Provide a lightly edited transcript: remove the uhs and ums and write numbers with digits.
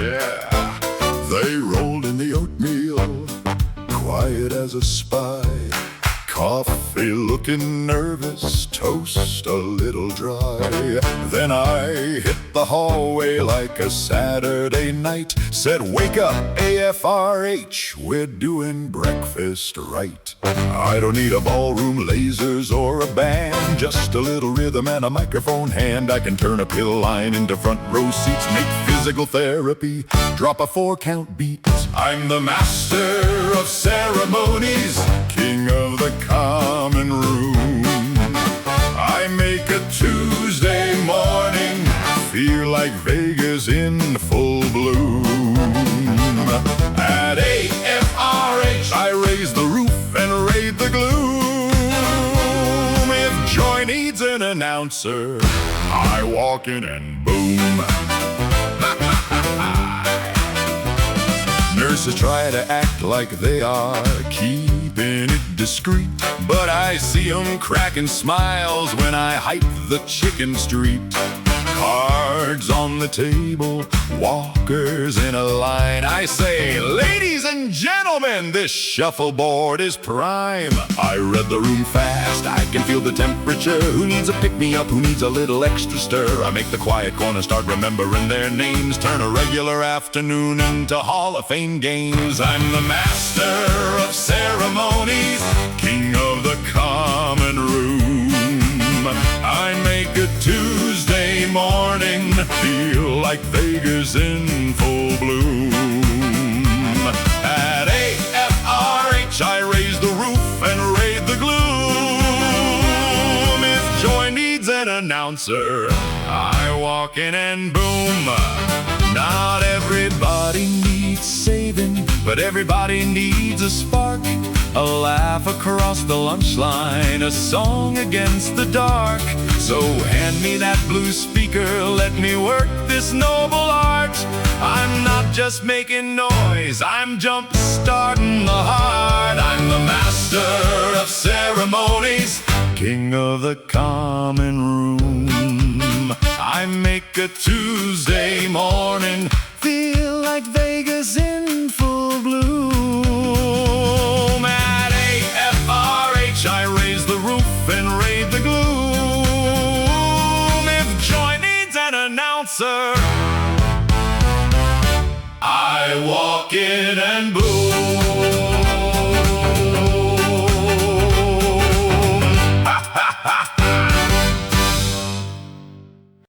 Yeah. They rolled in the oatmeal, quiet as a spy. Coffee looking nervous, toast a little dry. Then I hit the hallway like a Saturday night. Said, wake up, AFRH, we're doing breakfast right. I don't need a ballroom, lasers, or a band. Just a little rhythm and a microphone hand. I can turn a pill line into front row seats, make physical therapy, drop a 4-count beat. I'm the Master of Ceremonies, king of the common room. I make a Tuesday morning feel like Vegas in full bloom. At AFRH, I raise the roof and raid the gloom. If Joy needs an announcer, I walk in and boom. Nurses try to act like they are keeping it discreet, but I see them cracking smiles when I hype the chicken street. Cards on the table, walkers in a line. I say, ladies and gentlemen, this shuffleboard is prime. I read the room fast, I can feel the temperature. Who needs a pick-me-up, who needs a little extra stir? I make the quiet corner start remembering their names, turn a regular afternoon into Hall of Fame games. I'm the Master of Ceremonies, king of the common room. I make a Tuesday morning feel like Vegas in full bloom. At AFRH, I raise the roof and raid the gloom. If Joy needs an announcer, I walk in and boom. Not everybody needs saving, but everybody needs a spark. A laugh across the lunch line, a song against the dark. So hand me that blue speaker, let me work this noble art. I'm not just making noise, I'm jump-starting the heart. I'm the Master of Ceremonies, king of the common room. I make a Tuesday morning feel like Vegas in full bloom. At AFRH, I raise the roof and raid the gloom. If Joy needs an announcer, I walk in and boom.